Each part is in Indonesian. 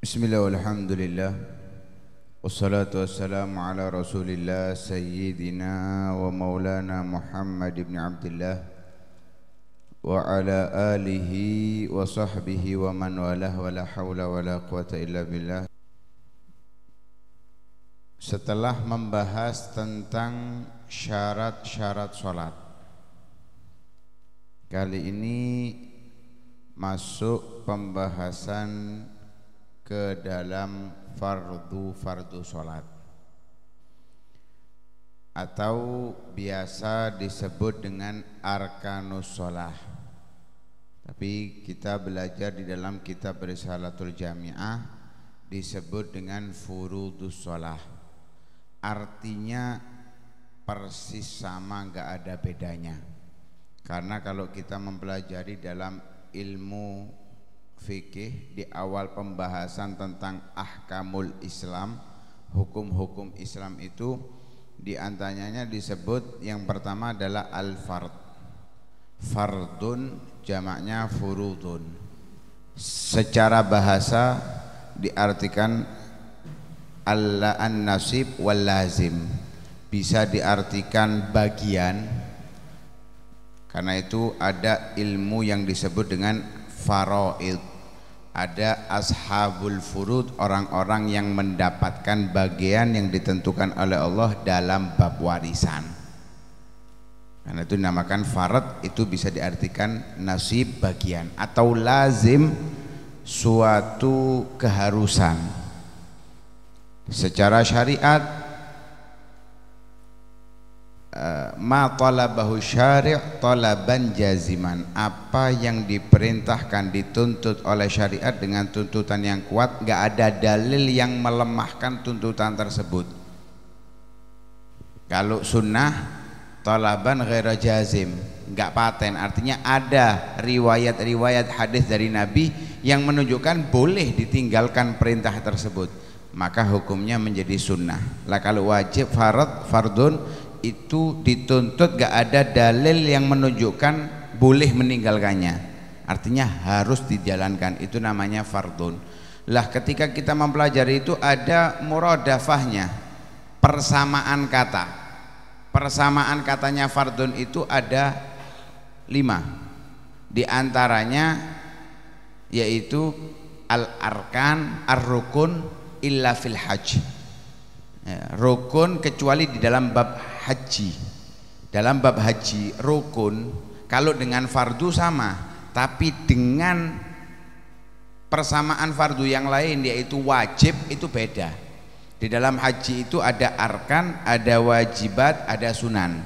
Bismillah walhamdulillah wassalatu wassalamu ala rasulillah sayyidina wa maulana Muhammad ibn Abdullah wa ala alihi wa sahbihi wa man walah wa la hawla wa la quwata illa billah. Setelah membahas tentang syarat-syarat sholat, kali ini masuk pembahasan ke dalam fardu sholat atau biasa disebut dengan arkanus sholah. Tapi kita belajar di dalam kitab Risalatul Jami'ah disebut dengan furudus sholah. Artinya persis sama, nggak ada bedanya. Karena kalau kita mempelajari dalam ilmu fikih di awal pembahasan tentang ahkamul Islam, hukum-hukum Islam itu diantaranya disebut yang pertama adalah al-fard. Fardun jamaknya furudun. Secara bahasa diartikan an-nasib wal lazim, bisa diartikan bagian. Karena itu ada ilmu yang disebut dengan faraid. Ada ashabul furud, orang-orang yang mendapatkan bagian yang ditentukan oleh Allah dalam bab warisan. Karena itu dinamakan farad, itu bisa diartikan nasib, bagian, atau lazim, suatu keharusan. Secara syariat ma talabahu syari' talaban jaziman, apa yang diperintahkan dituntut oleh syariat dengan tuntutan yang kuat, nggak ada dalil yang melemahkan tuntutan tersebut. Kalau sunnah talaban ghaira jazim, nggak paten, artinya ada riwayat-riwayat hadis dari Nabi yang menunjukkan boleh ditinggalkan perintah tersebut, maka hukumnya menjadi sunnah. Lah kalau wajib fardun itu dituntut, gak ada dalil yang menunjukkan boleh meninggalkannya, artinya harus dijalankan, itu namanya fardun. Lah ketika kita mempelajari itu ada muradafahnya, persamaan kata. Persamaan katanya fardun itu ada 5, di antaranya yaitu al-arkan, ar-rukun illa fil hajj, rukun kecuali di dalam bab haji. Dalam bab haji rukun kalau dengan fardu sama, tapi dengan persamaan fardu yang lain yaitu wajib itu beda. Di dalam haji itu ada arkan, ada wajibat, ada sunan.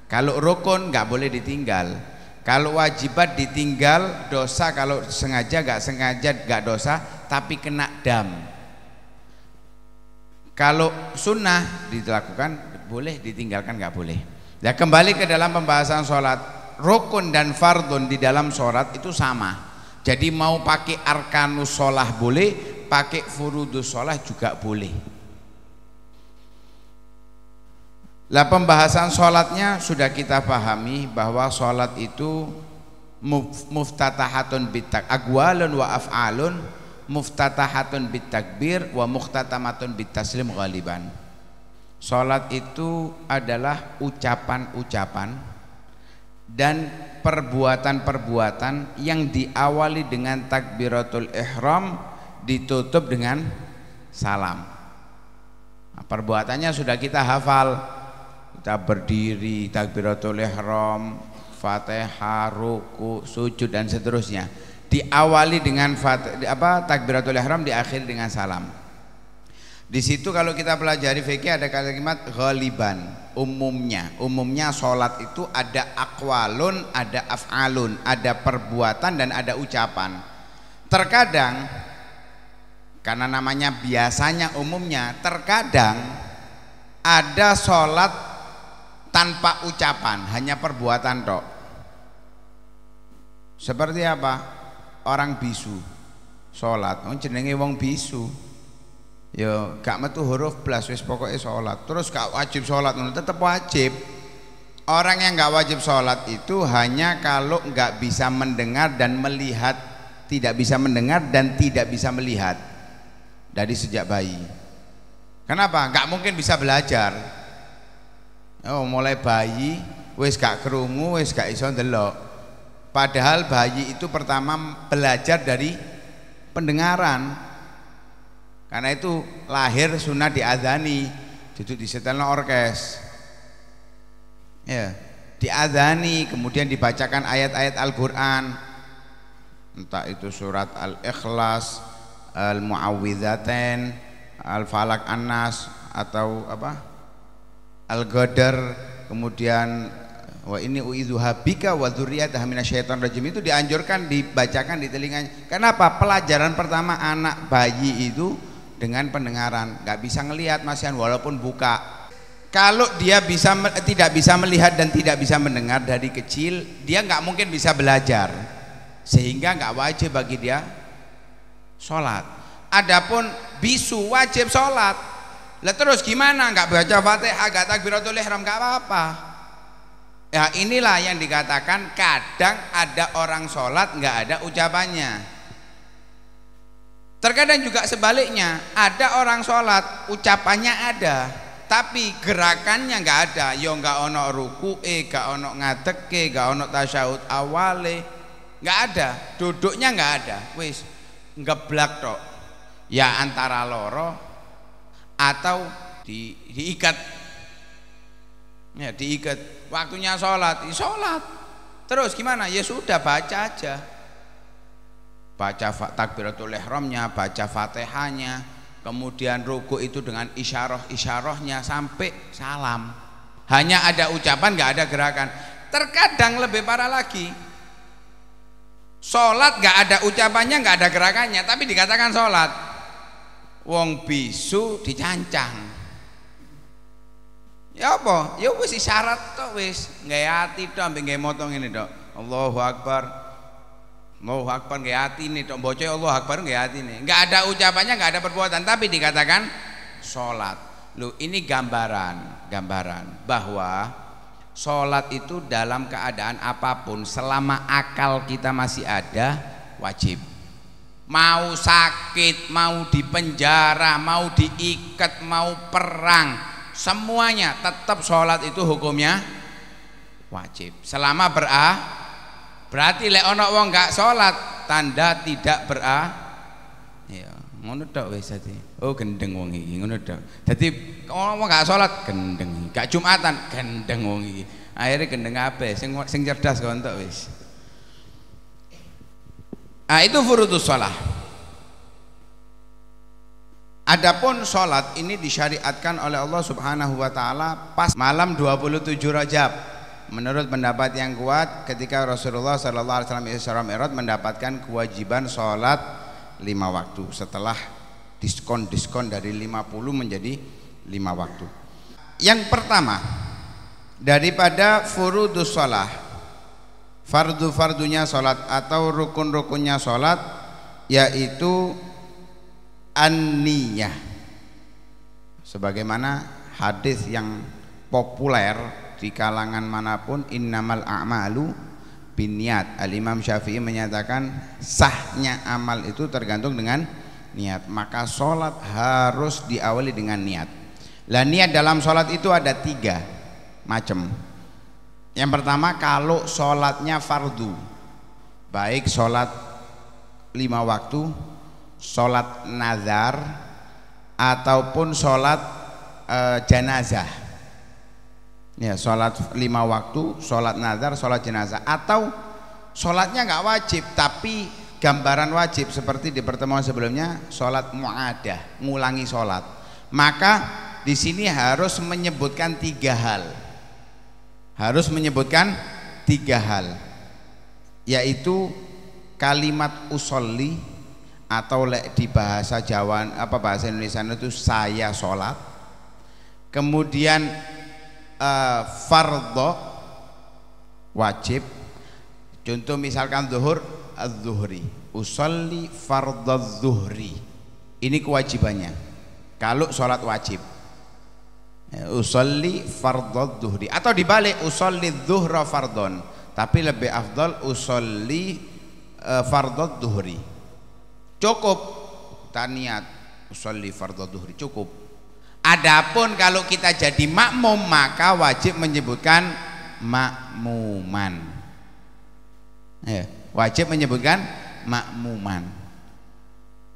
Kalau rukun nggak boleh ditinggal. Kalau wajibat ditinggal dosa, kalau sengaja nggak dosa, tapi kena dam. Kalau sunnah dilakukan boleh, ditinggalkan nggak boleh. Nah kembali ke dalam pembahasan sholat, rukun dan fardun di dalam sholat itu sama. Jadi mau pakai arkanus sholah boleh, pakai furudus sholah juga boleh. Lah pembahasan sholatnya sudah kita pahami bahwa sholat itu muftatahatun bitak agwalun wa af'alun, muftatahatun bitakbir wa muhtatamatun bitaslim ghaliban. Salat itu adalah ucapan-ucapan dan perbuatan-perbuatan yang diawali dengan takbiratul ihram, ditutup dengan salam. Nah, perbuatannya sudah kita hafal. Kita berdiri, takbiratul ihram, Fatihah, ruku, sujud dan seterusnya. Diawali dengan takbiratul ihram, diakhiri dengan salam. Di situ kalau kita pelajari fikih ada kalimat ghaliban, umumnya sholat itu ada aqwalun, ada af'alun, ada perbuatan dan ada ucapan. Terkadang karena namanya biasanya umumnya, terkadang ada sholat tanpa ucapan, hanya perbuatan tok. Seperti apa? Orang bisu sholat, jenenge wong bisu, ya gak metu huruf blas, wis pokoknya sholat. Terus gak wajib sholat, tetap wajib. Orang yang gak wajib sholat itu hanya kalau gak bisa mendengar dan melihat, tidak bisa mendengar dan tidak bisa melihat. dari sejak bayi. Kenapa? Nggak mungkin bisa belajar. Oh, mulai bayi wis gak krungu, wis gak iso ndelok. Padahal bayi itu pertama belajar dari pendengaran. Karena itu lahir sunah diadzani, duduk disetelno orkes. Ya, diadzani, kemudian dibacakan ayat-ayat Al-Qur'an. Entah itu surat Al-Ikhlas, Al-Mu'awwidzatain, Al-Falaq, An-Nas, atau apa? Al-Qadar, kemudian wa ini uidzuha bika wa dzurriyyataha minasyaitonir rajim, itu dianjurkan dibacakan di telinganya. Kenapa? Pelajaran pertama anak bayi itu dengan pendengaran, nggak bisa ngelihat masihan walaupun buka. Kalau dia tidak bisa melihat dan tidak bisa mendengar dari kecil, dia nggak mungkin bisa belajar, sehingga nggak wajib bagi dia sholat. Adapun bisu wajib sholat. Lah terus gimana? Nggak baca Fatihah, nggak takbiratul ihram, nggak apa-apa. Ya inilah yang dikatakan kadang ada orang sholat nggak ada ucapannya. Terkadang juga sebaliknya, ada orang sholat ucapannya ada, tapi gerakannya nggak ada. Yo nggak ono ruku'e, nggak ono ngadeke, nggak ono tasyahud awale, nggak ada. Duduknya nggak ada, wis ngeblak tok. Ya antara loro atau diikat. Ya diikat. Waktunya sholat, sholat. Terus gimana? Ya sudah, baca aja. Baca takbiratul ihramnya, baca Fatihahnya, kemudian ruku itu dengan isyarah-isyarahnya sampai salam. Hanya ada ucapan, nggak ada gerakan. Terkadang lebih parah lagi, sholat nggak ada ucapannya, nggak ada gerakannya, tapi dikatakan sholat. Wong bisu dicancang. Ya apa? Ya wis isyarat tok wis, nggawe ati tok ambek nggawe motong ini tok. Allahu Akbar. Allahu Akbar nggawe atine tok, bocah Allahu Akbar nggawe atine. Enggak ada ucapannya, enggak ada perbuatan, tapi dikatakan salat. Loh, ini gambaran bahwa salat itu dalam keadaan apapun selama akal kita masih ada wajib. Mau sakit, mau dipenjara, mau diikat, mau perang, semuanya tetap sholat itu hukumnya wajib. Selama berarti lek ono wong gak sholat tanda tidak ya ngono tok wis dadi. Oh gendeng wong iki ngono tok. Dadi wong gak sholat gendeng, gak Jumatan gendeng wong iki. Akhirnya gendeng kabeh, sing cerdas kok entuk wis. Nah, itu furudus sholat. Adapun sholat ini disyariatkan oleh Allah Subhanahu wa Ta'ala pas malam 27 Rajab. Menurut pendapat yang kuat, ketika Rasulullah Sallallahu Alaihi Wasallam Isra Mi'raj mendapatkan kewajiban sholat 5 waktu setelah diskon dari 50 menjadi 5 waktu. Yang pertama, daripada furudus sholat, fardu-fardunya sholat atau rukun-rukunnya sholat, yaitu an-niyah. Sebagaimana hadis yang populer di kalangan manapun, innamal a'malu binniyat. Al-Imam Syafi'i menyatakan sahnya amal itu tergantung dengan niat. Maka sholat harus diawali dengan niat. Lah niat dalam sholat itu ada 3 macam. Yang pertama, kalau sholatnya fardu, baik sholat 5 waktu, sholat nazar, ataupun sholat jenazah. Ya, sholat 5 waktu, sholat nazar, sholat jenazah, atau sholatnya nggak wajib tapi gambaran wajib seperti di pertemuan sebelumnya, sholat mu'adah, ngulangi sholat. Maka di sini harus menyebutkan 3 hal. Harus menyebutkan 3 hal, yaitu kalimat usolli, atau di bahasa Jawa bahasa Indonesia itu saya sholat. Kemudian fardho wajib, contoh misalkan zuhur, az-zuhri, usolli fardho zuhri, ini kewajibannya kalau sholat wajib. Usolli fardhu dhuhri, atau dibalik usolli dhuhra fardhon, tapi lebih afdal usolli fardhu dhuhri. Cukup taniat usolli fardhu dhuhri, cukup. Adapun kalau kita jadi makmum maka wajib menyebutkan makmuman. Ya, wajib menyebutkan makmuman.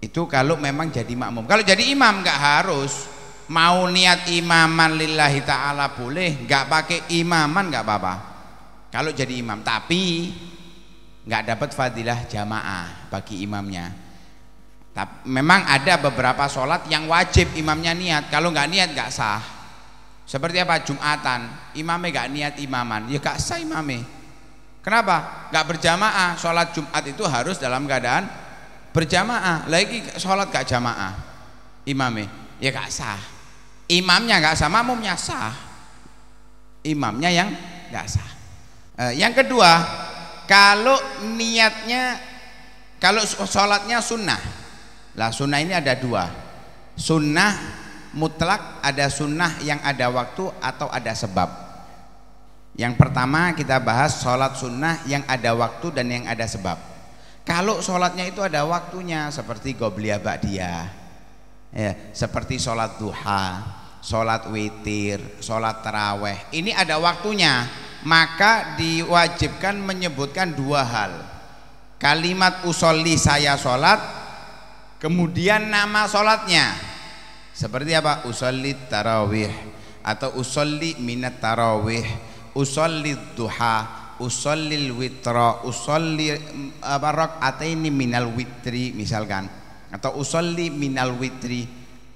Itu kalau memang jadi makmum. Kalau jadi imam nggak harus. Mau niat imaman lillahi ta'ala boleh, nggak pakai imaman nggak apa-apa kalau jadi imam, tapi nggak dapat fadilah jamaah bagi imamnya. Tapi memang ada beberapa sholat yang wajib imamnya niat, kalau nggak niat nggak sah. Seperti apa? Jumatan, imamnya nggak niat imaman, ya nggak sah imamnya. Kenapa? Nggak berjamaah. Sholat Jumat itu harus dalam keadaan berjamaah. Lagi sholat nggak jamaah imamnya, ya nggak sah. Imamnya nggak sah, makmumnya sah. Imamnya yang nggak sah. Yang kedua, kalau niatnya, kalau sholatnya sunnah, lah sunnah ini ada dua, sunnah mutlak, ada sunnah yang ada waktu atau ada sebab. Yang pertama kita bahas sholat sunnah yang ada waktu dan yang ada sebab. Kalau sholatnya itu ada waktunya, seperti qobliyah ba'diyah, ya, seperti sholat duha, sholat witir, sholat taraweh, ini ada waktunya, maka diwajibkan menyebutkan dua hal, kalimat usolli saya sholat, kemudian nama sholatnya. Seperti apa? Usolli tarawih atau usolli minat tarawih, usolli duha, usolli witra, usolli rak'ataini minal witri misalkan, atau usolli minal witri.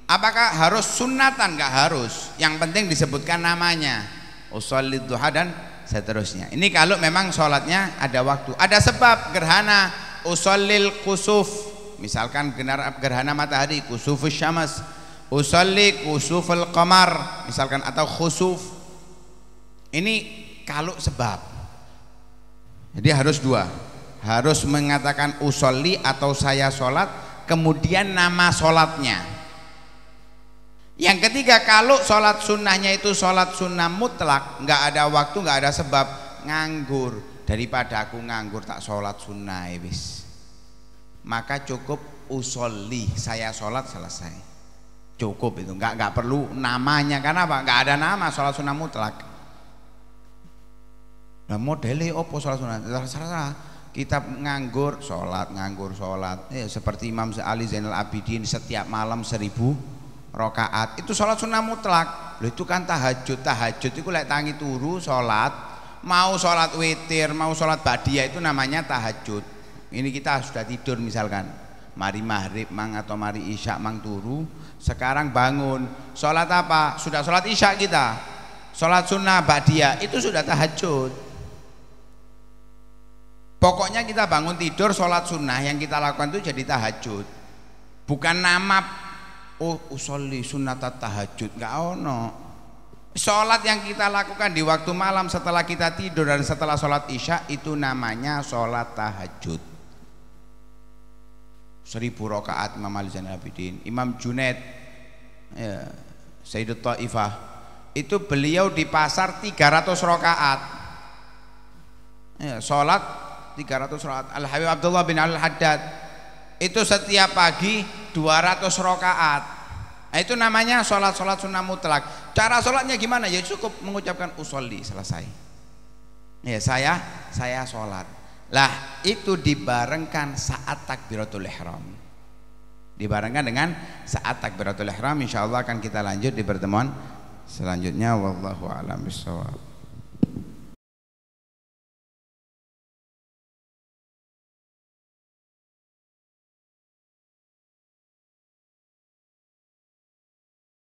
Apakah harus sunatan? Enggak harus, yang penting disebutkan namanya, usolli duha dan seterusnya. Ini kalau memang sholatnya ada waktu. Ada sebab, gerhana, usallil kusuf, misalkan gerhana matahari, kusufus syamas, usolli kusuful qamar misalkan, atau khusuf. Ini kalau sebab. Jadi harus dua, harus mengatakan usolli atau saya sholat, kemudian nama sholatnya. Yang ketiga, kalau sholat sunnahnya itu sholat sunnah mutlak, nggak ada waktu, nggak ada sebab, nganggur, daripada aku nganggur tak sholat sunnah wis, maka cukup usolli, saya sholat, selesai, cukup itu, nggak perlu namanya. Karena apa? Nggak ada nama sholat sunnah mutlak. Nah modelnya opo sholat sunnah? Terserah kita nganggur sholat, seperti Imam Ali Zainal Abidin setiap malam 1000 rakaat, itu sholat sunnah mutlak. Loh, itu kan tahajud itu lek tangi turu sholat, mau sholat witir, mau sholat ba'diyah, itu namanya tahajud. Ini kita sudah tidur misalkan, mari maghrib mang atau mari isya mang turu, sekarang bangun sholat apa? Sudah sholat isya kita, sholat sunnah ba'diyah, itu sudah tahajud. Pokoknya kita bangun tidur sholat sunnah, yang kita lakukan itu jadi tahajud, bukan nama usolli sunnatat tahajud, nggak ono. Sholat yang kita lakukan di waktu malam setelah kita tidur dan setelah sholat isya itu namanya sholat tahajud. 1000 rakaat Imam Ali Zainal Abidin. Imam Junaid, ya, Sayyidut Taifah, itu beliau di pasar 300 rakaat, ya, sholat 300 rakaat. Al-Habib Abdullah bin Al-Haddad itu setiap pagi 200 rakaat. Nah, itu namanya sholat sunnah mutlak. Cara sholatnya gimana? Ya cukup mengucapkan usolli, selesai. Ya, saya sholat. Lah itu dibarengkan saat takbiratul ihram. Dibarengkan dengan saat takbiratul ihram. Insyaallah akan kita lanjut di pertemuan selanjutnya. Wallahu a'lam bishawab.